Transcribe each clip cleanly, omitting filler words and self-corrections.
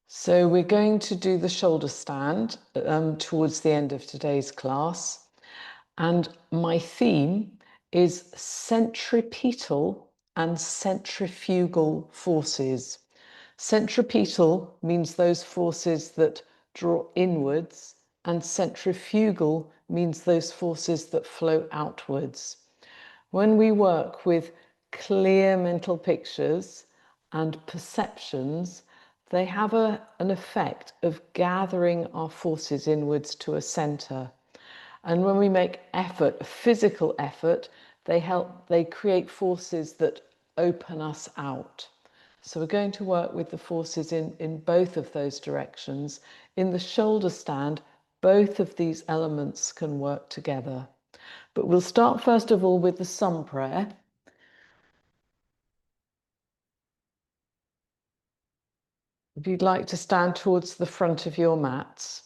So we're going to do the shoulder stand towards the end of today's class. And my theme is centripetal and centrifugal forces. Centripetal means those forces that draw inwards, and centrifugal means those forces that flow outwards. When we work with clear mental pictures and perceptions, they have an effect of gathering our forces inwards to a center. And when we make effort, physical effort, they create forces that open us out. So we're going to work with the forces in both of those directions. In the shoulder stand, both of these elements can work together. But we'll start first of all with the sunprayer. If you'd like to stand towards the front of your mats.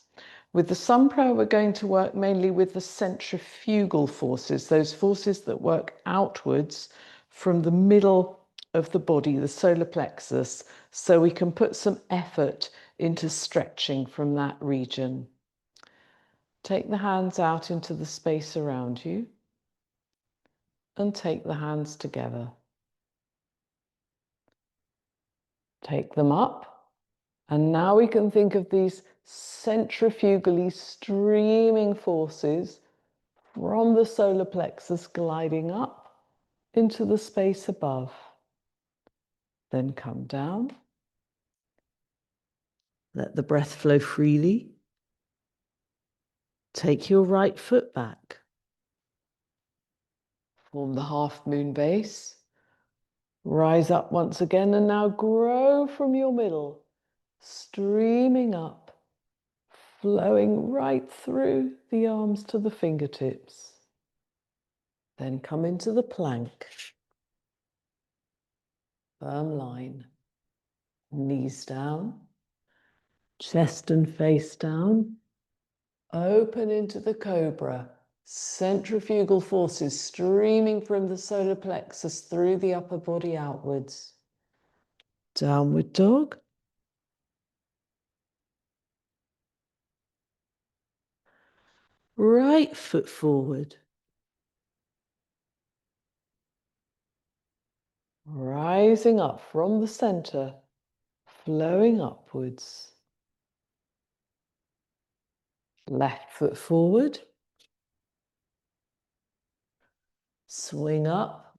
With the sunprayer, we're going to work mainly with the centrifugal forces, those forces that work outwards from the middle of the body, the solar plexus, so we can put some effort into stretching from that region. Take the hands out into the space around you and take the hands together. Take them up, and now we can think of these centrifugally streaming forces from the solar plexus gliding up into the space above. Then come down. Let the breath flow freely. Take your right foot back. Form the half moon base. Rise up once again and now grow from your middle, streaming up, flowing right through the arms to the fingertips. Then come into the plank. Firm line. Knees down. Chest and face down. Open into the cobra. Centrifugal forces streaming from the solar plexus through the upper body outwards. Downward dog. Right foot forward. Rising up from the center, flowing upwards. Left foot forward. Swing up.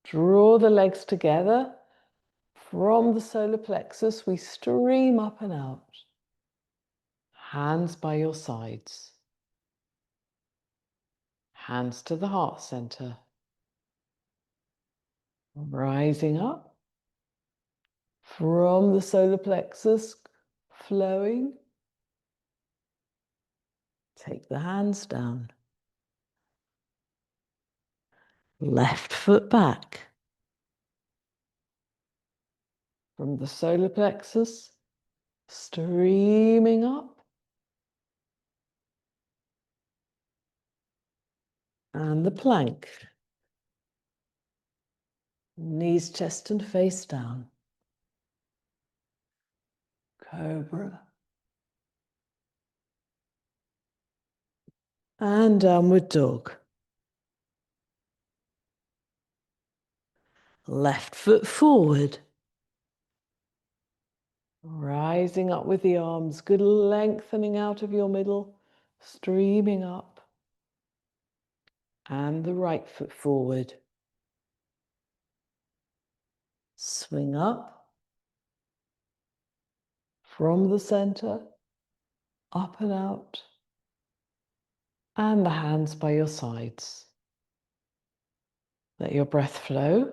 Draw the legs together. From the solar plexus, we stream up and out. Hands by your sides. Hands to the heart center. Rising up. From the solar plexus, flowing. Take the hands down. Left foot back. From the solar plexus, streaming up. And the plank. Knees, chest and face down. Cobra. And downward dog. Left foot forward. Rising up with the arms, good lengthening out of your middle, streaming up. And the right foot forward. Swing up. From the center, up and out. And the hands by your sides. Let your breath flow.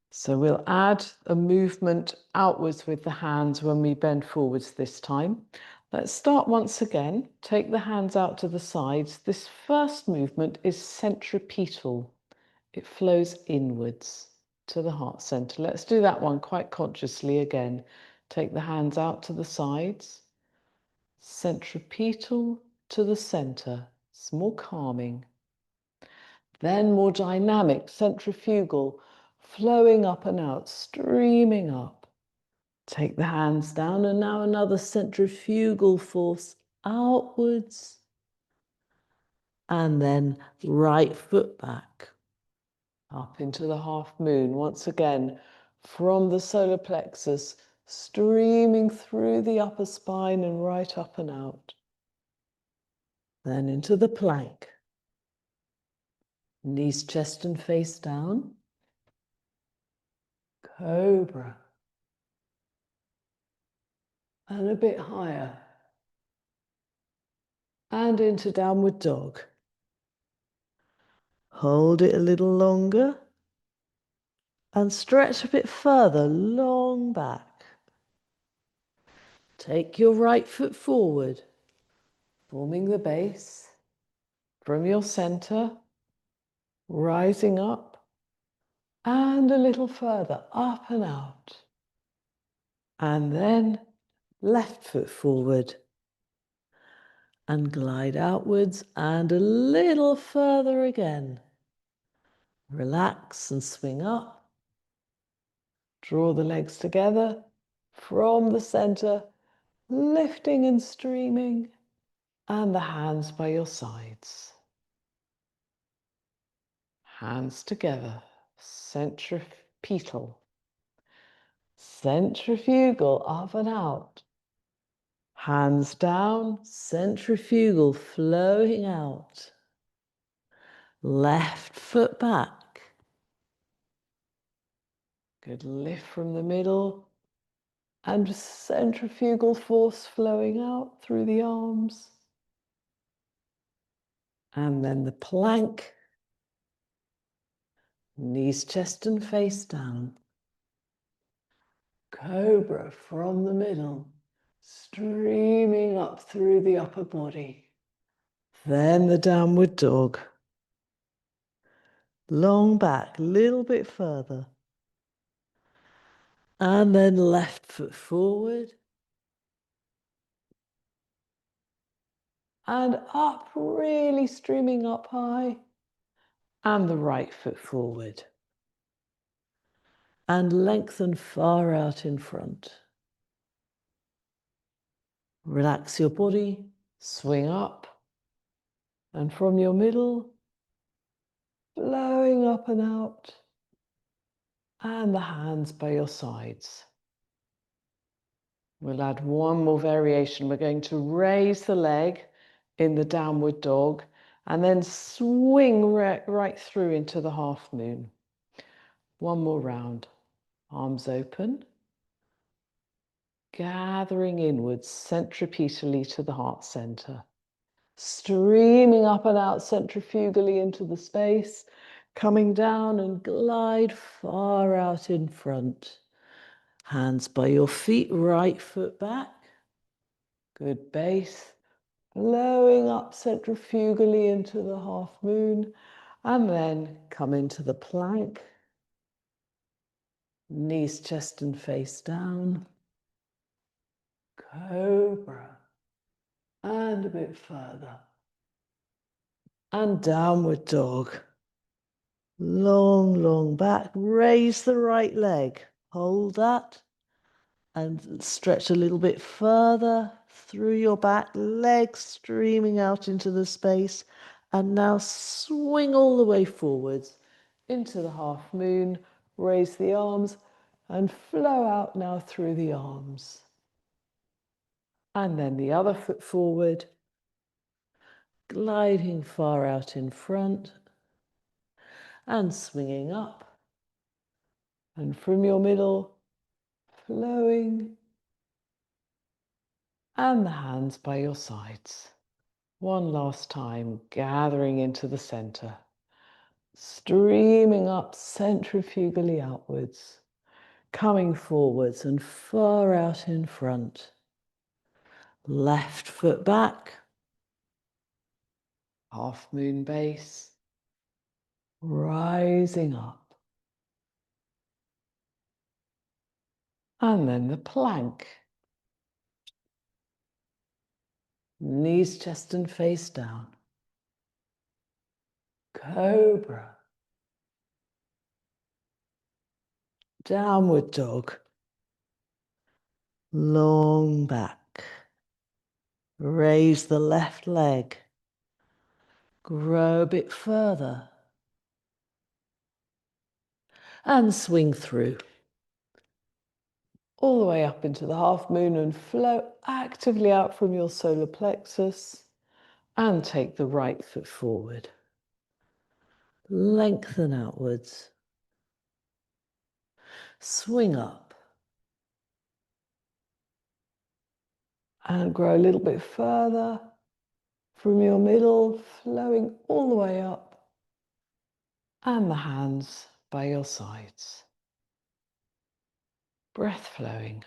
So we'll add a movement outwards with the hands when we bend forwards this time. Let's start once again. Take the hands out to the sides. This first movement is centripetal. It flows inwards to the heart center. Let's do that one quite consciously again. Take the hands out to the sides. Centripetal to the center. It's more calming. Then more dynamic, centrifugal, flowing up and out, streaming up Take the hands down, and now another centrifugal force outwards. And then right foot back. Up into the half moon. Once again, from the solar plexus, streaming through the upper spine and right up and out. Then into the plank. Knees, chest and face down. Cobra. And a bit higher. And into downward dog. Hold it a little longer. And stretch a bit further, long back. Take your right foot forward, forming the base. From your center, rising up. And a little further, up and out. And then left foot forward. And glide outwards and a little further again. Relax and swing up. Draw the legs together from the center, lifting and streaming, and the hands by your sides. Hands together, centripetal. Centrifugal, up and out. Hands down, centrifugal, flowing out. Left foot back. Good, lift from the middle. And centrifugal force flowing out through the arms. And then the plank. Knees, chest and face down. Cobra from the middle, streaming up through the upper body. Then the downward dog. Long back, little bit further. And then left foot forward. And up, really streaming up high. And the right foot forward. And lengthen far out in front. Relax your body, swing up. And from your middle, flowing up and out. And the hands by your sides. We'll add one more variation. We're going to raise the leg in the downward dog and then swing right through into the half moon. One more round. Arms open. Gathering inwards centripetally to the heart center. Streaming up and out centrifugally into the space. Coming down and glide far out in front. Hands by your feet, right foot back. Good base. Blowing up centrifugally into the half moon. And then come into the plank. Knees, chest and face down. Cobra. And a bit further. And downward dog. Long, long back. Raise the right leg. Hold that. And stretch a little bit further through your back, legs streaming out into the space. And now swing all the way forwards into the half moon. Raise the arms and flow out now through the arms. And then the other foot forward, gliding far out in front and swinging up. And from your middle, flowing. And the hands by your sides. One last time, gathering into the center. Streaming up centrifugally outwards. Coming forwards and far out in front. Left foot back. Half moon base. Rising up. And then the plank. Knees, chest and face down. Cobra. Downward dog. long back. Raise the left leg. Grow a bit further. And swing through. All the way up into the half moon and flow actively out from your solar plexus. And take the right foot forward. Lengthen outwards. Swing up. And grow a little bit further from your middle, flowing all the way up. And the hands by your sides. Breath flowing.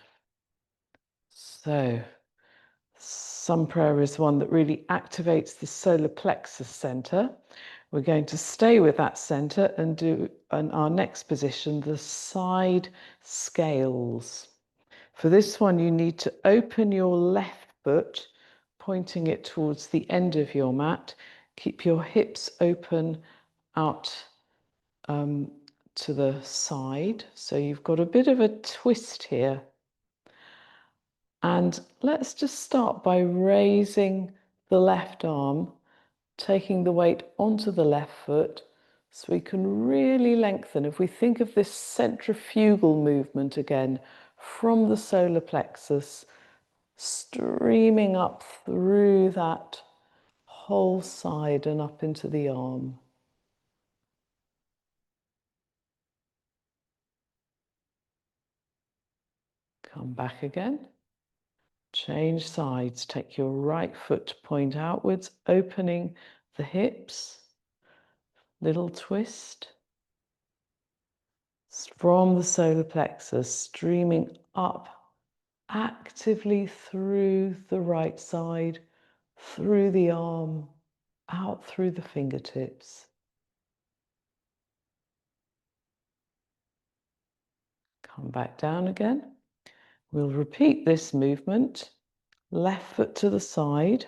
So, sunprayer is one that really activates the solar plexus center. We're going to stay with that center and do in our next position the side scales. For this one, you need to open your left foot, pointing it towards the end of your mat. Keep your hips open out to the side. So you've got a bit of a twist here. And let's just start by raising the left arm, taking the weight onto the left foot so we can really lengthen. If we think of this centrifugal movement again from the solar plexus, streaming up through that whole side and up into the arm. Come back again. Change sides. Take your right foot to point outwards, opening the hips. Little twist. From the solar plexus, streaming up actively through the right side, through the arm, out through the fingertips. Come back down again. We'll repeat this movement. Left foot to the side.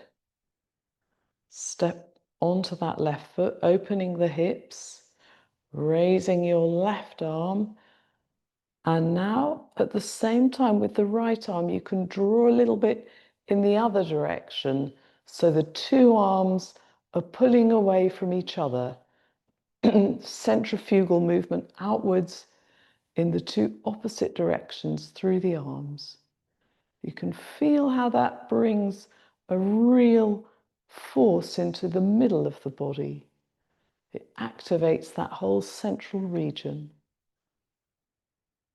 Step onto that left foot, opening the hips, raising your left arm. And now, at the same time with the right arm, you can draw a little bit in the other direction. So the two arms are pulling away from each other. Centrifugal movement outwards in the two opposite directions through the arms. You can feel how that brings a real force into the middle of the body. It activates that whole central region.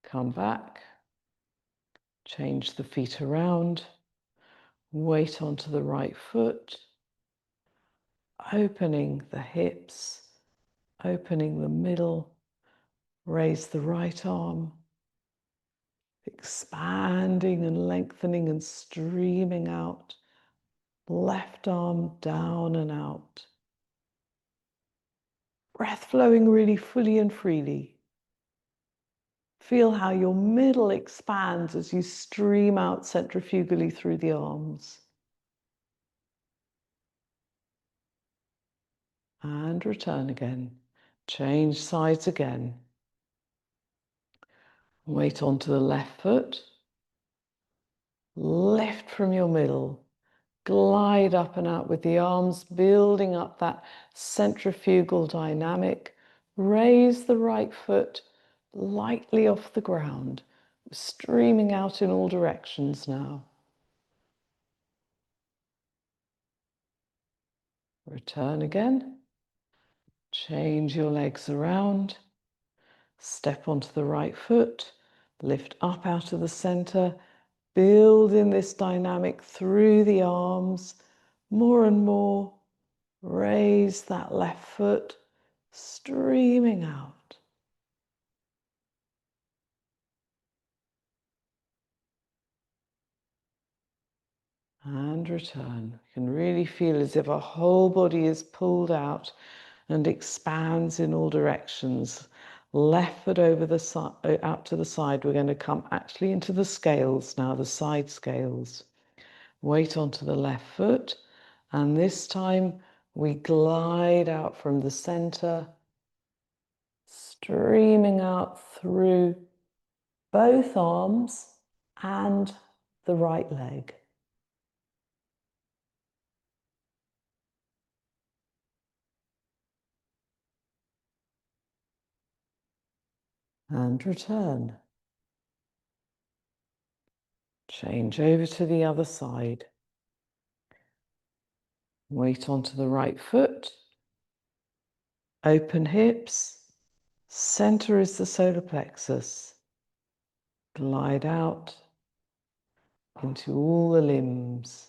Come back. Change the feet around. Weight onto the right foot. Opening the hips. Opening the middle. Raise the right arm. Expanding and lengthening and streaming out. Left arm down and out. Breath flowing really fully and freely. Feel how your middle expands as you stream out centrifugally through the arms. And return again. Change sides again. Weight onto the left foot. Lift from your middle. Glide up and out with the arms, building up that centrifugal dynamic. Raise the right foot lightly off the ground, streaming out in all directions now. Return again. Change your legs around. Step onto the right foot. Lift up out of the center. Build in this dynamic through the arms. More and more. Raise that left foot, streaming out. And return. You can really feel as if our whole body is pulled out and expands in all directions. Left foot over the side, out to the side. We're going to come actually into the scales now, the side scales. Weight onto the left foot. And this time we glide out from the center, streaming out through both arms and the right leg. And return. Change over to the other side. Weight onto the right foot. Open hips. Center is the solar plexus. Glide out into all the limbs.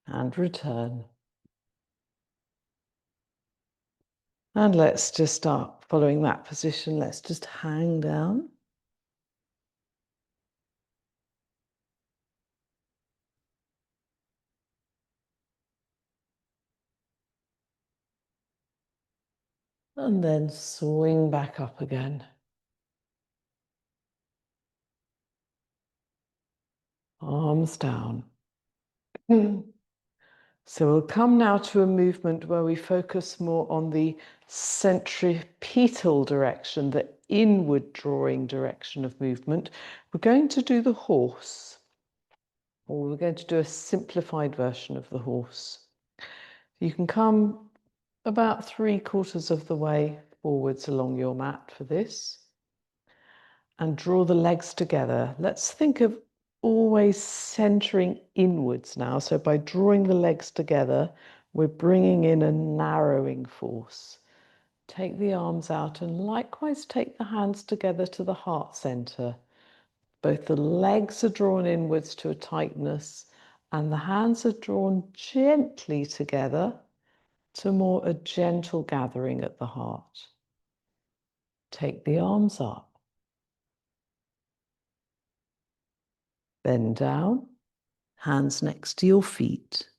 And return. And let's just start following that position. Let's just hang down. And then swing back up again. Arms down. So we'll come now to a movement where we focus more on the centripetal direction, the inward drawing direction of movement. We're going to do the horse, or we're going to do a simplified version of the horse. You can come about 3/4 of the way forwards along your mat for this and draw the legs together. Let's think of always centering inwards now. So by drawing the legs together, we're bringing in a narrowing force. Take the arms out and likewise take the hands together to the heart center. Both the legs are drawn inwards to a tightness and the hands are drawn gently together to more a gentle gathering at the heart. Take the arms up. Bend down, hands next to your feet.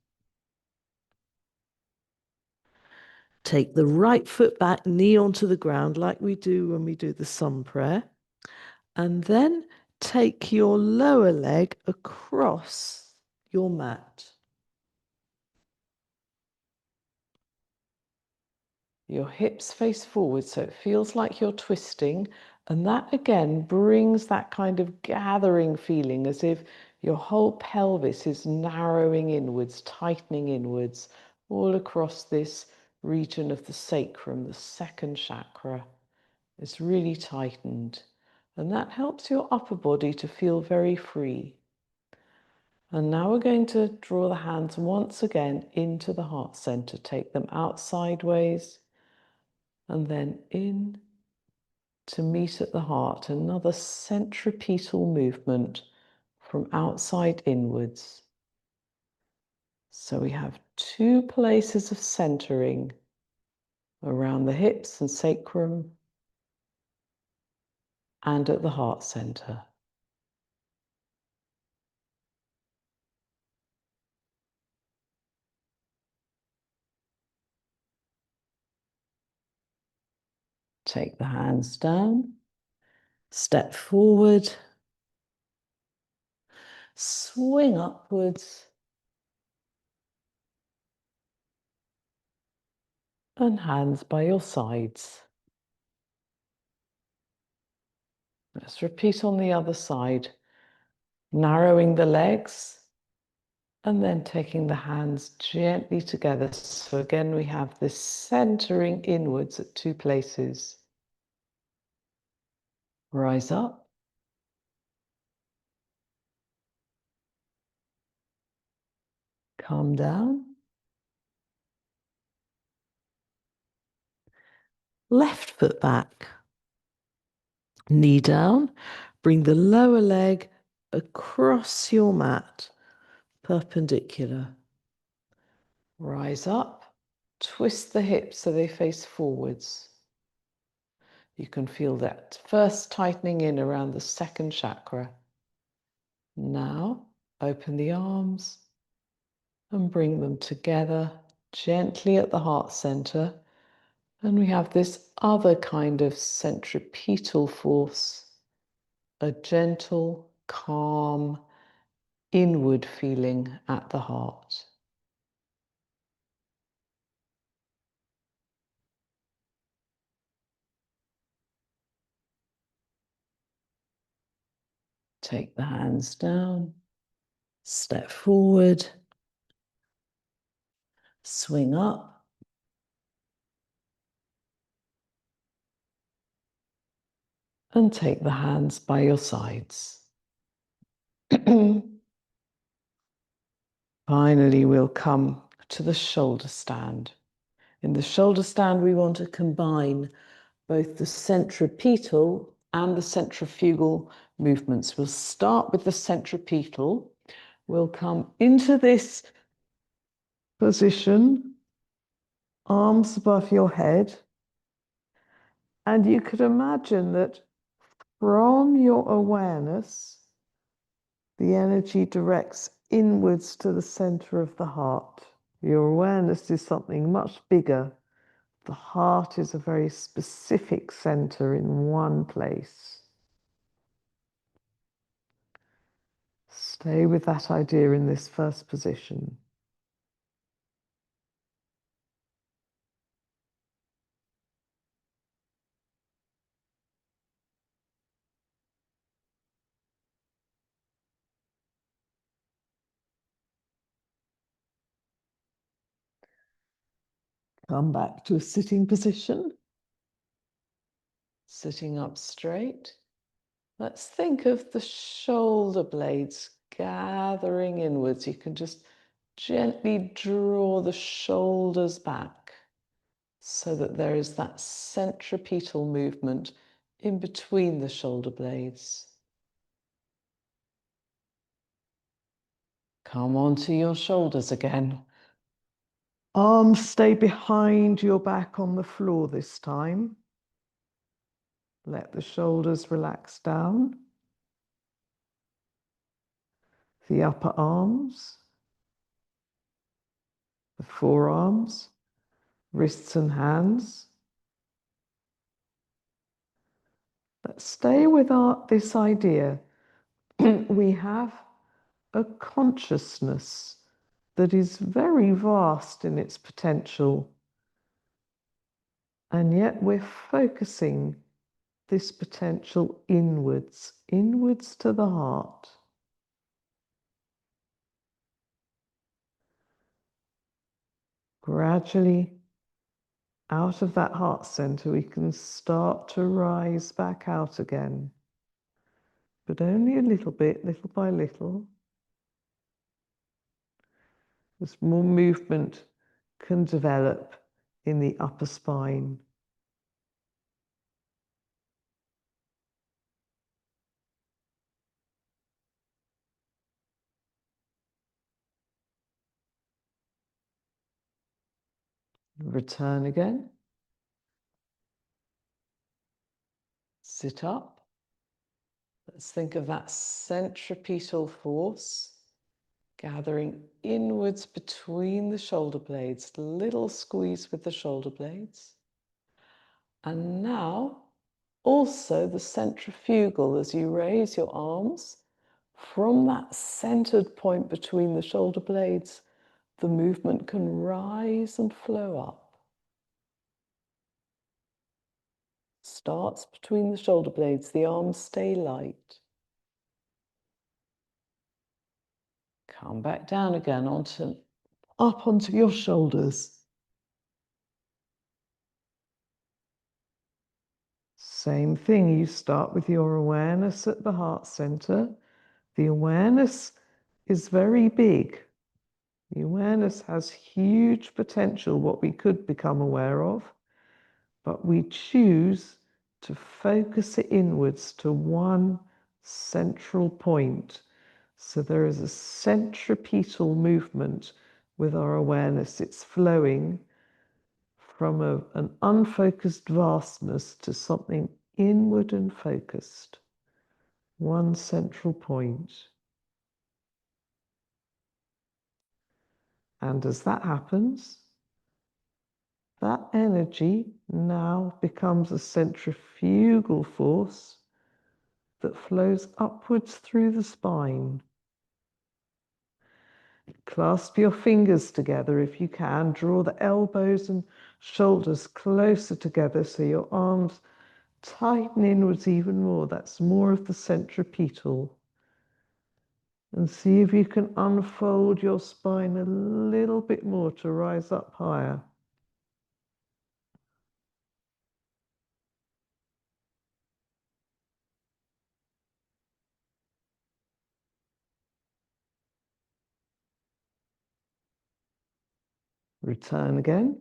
Take the right foot back, knee onto the ground like we do when we do the sun prayer. And then take your lower leg across your mat. Your hips face forward so it feels like you're twisting. And that again brings that kind of gathering feeling as if your whole pelvis is narrowing inwards, tightening inwards, all across this region of the sacrum, the second chakra. It's really tightened. And that helps your upper body to feel very free. And now we're going to draw the hands once again into the heart center. Take them out sideways and then in to meet at the heart. Another centripetal movement from outside inwards. So we have 2 places of centering around the hips and sacrum and at the heart center. Take the hands down, step forward, swing upwards, and hands by your sides. Let's repeat on the other side, narrowing the legs and then taking the hands gently together. So again, we have this centering inwards at 2 places. Rise up. Calm down. Left foot back. Knee down. Bring the lower leg across your mat, perpendicular. Rise up. Twist the hips so they face forwards. You can feel that first tightening in around the second chakra. Now, open the arms and bring them together gently at the heart center. And we have this other kind of centripetal force a gentle, calm, inward feeling at the heart. Take the hands down, step forward, swing up, and take the hands by your sides. Finally, we'll come to the shoulder stand. In the shoulder stand, we want to combine both the centripetal and the centrifugal movements. We'll start with the centripetal. We'll come into this position, arms above your head. And you could imagine that from your awareness, the energy directs inwards to the center of the heart. Your awareness is something much bigger. The heart is a very specific center in one place. Stay with that idea in this first position. Come back to a sitting position. Sitting up straight. Let's think of the shoulder blades gathering inwards. You can just gently draw the shoulders back so that there is that centripetal movement in between the shoulder blades. Come onto your shoulders again. Arms stay behind your back on the floor this time. Let the shoulders relax down. The upper arms, the forearms, wrists and hands. Let's stay with this idea. We have a consciousness that is very vast in its potential, and yet we're focusing this potential inwards, inwards to the heart. Gradually, out of that heart center, we can start to rise back out again, but only a little bit, little by little. As more movement can develop in the upper spine. Return again. Sit up. Let's think of that centripetal force gathering inwards between the shoulder blades. Little squeeze with the shoulder blades. And now also the centrifugal as you raise your arms from that centered point between the shoulder blades. The movement can rise and flow up. Starts between the shoulder blades, the arms stay light. Come back down again up onto your shoulders. Same thing, you start with your awareness at the heart center. The awareness is very big. The awareness has huge potential, what we could become aware of, but we choose to focus it inwards to one central point. So there is a centripetal movement with our awareness. It's flowing from an unfocused vastness to something inward and focused. One central point. And as that happens, that energy now becomes a centrifugal force that flows upwards through the spine. Clasp your fingers together if you can. Draw the elbows and shoulders closer together so your arms tighten inwards even more. That's more of the centripetal. And see if you can unfold your spine a little bit more to rise up higher. Return again.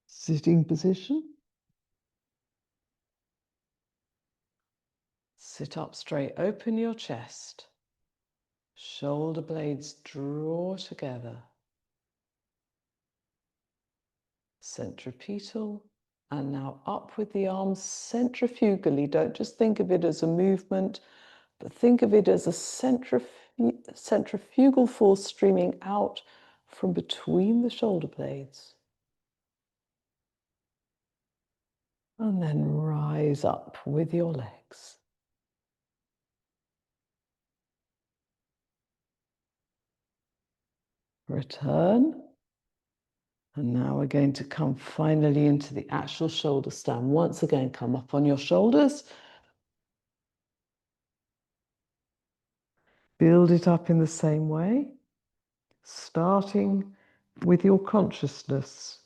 Sitting position. Sit up straight, open your chest. Shoulder blades draw together. Centripetal. And now up with the arms centrifugally. Don't just think of it as a movement, but think of it as a centrifugal force streaming out from between the shoulder blades. And then rise up with your legs. Return. And now we're going to come finally into the actual shoulder stand. Once again, come up on your shoulders. Build it up in the same way, starting with your consciousness.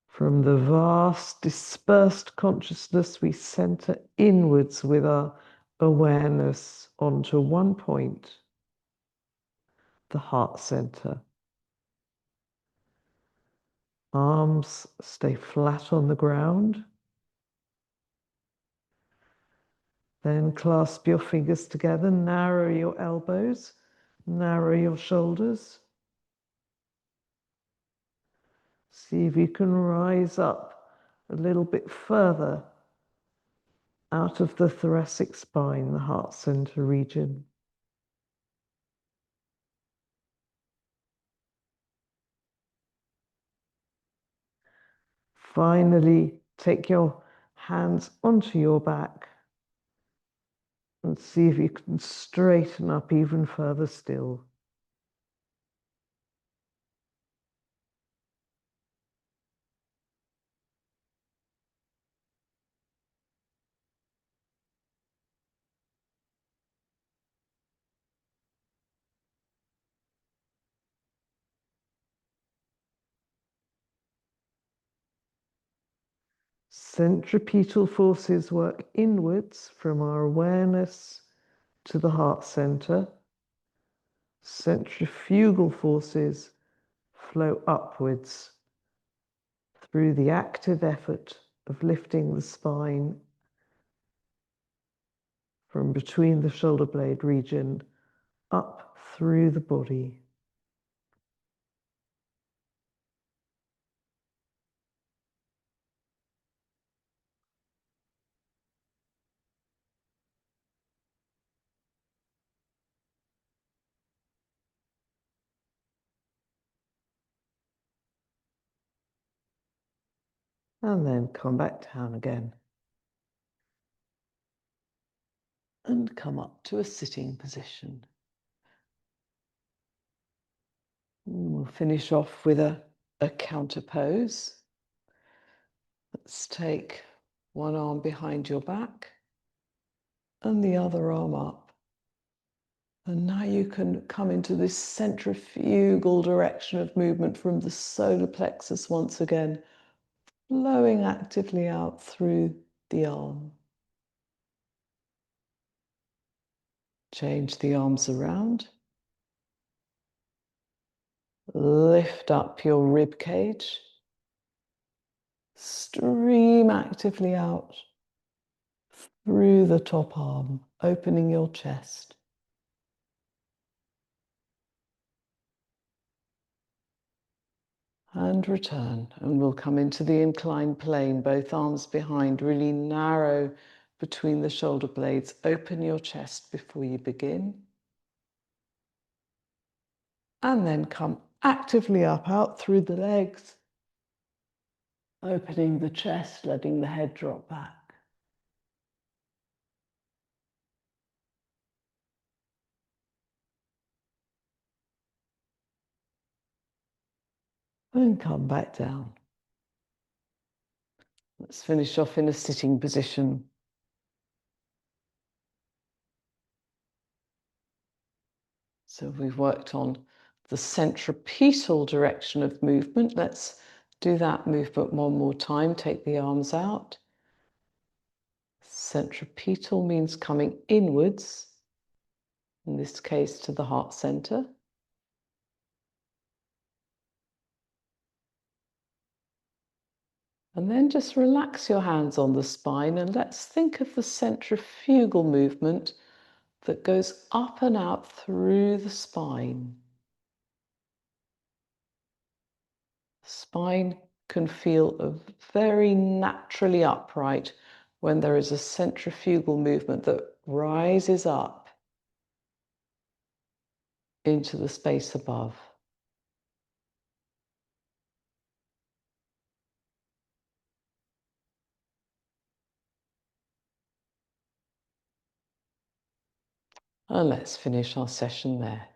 From the vast dispersed consciousness, we center inwards with our awareness onto one point, the heart center. Arms stay flat on the ground. Then clasp your fingers together, narrow your elbows, narrow your shoulders. See if you can rise up a little bit further out of the thoracic spine, the heart center region. Finally, take your hands onto your back and see if you can straighten up even further still. Centripetal forces work inwards from our awareness to the heart center. Centrifugal forces flow upwards through the active effort of lifting the spine from between the shoulder blade region up through the body. And then come back down again. And come up to a sitting position. We'll finish off with a counter pose. Let's take one arm behind your back and the other arm up. And now you can come into this centrifugal direction of movement from the solar plexus once again, flowing actively out through the arm. Change the arms around. Lift up your rib cage. Stream actively out through the top arm, opening your chest. And return, and we'll come into the inclined plane, both arms behind, really narrow between the shoulder blades. Open your chest before you begin. And then come actively up, out through the legs, opening the chest, letting the head drop back. And come back down. Let's finish off in a sitting position. So we've worked on the centripetal direction of movement. Let's do that movement one more time. Take the arms out. Centripetal means coming inwards, in this case to the heart center. And then just relax your hands on the spine and let's think of the centrifugal movement that goes up and out through the spine. The spine can feel very naturally upright when there is a centrifugal movement that rises up into the space above. And let's finish our session there.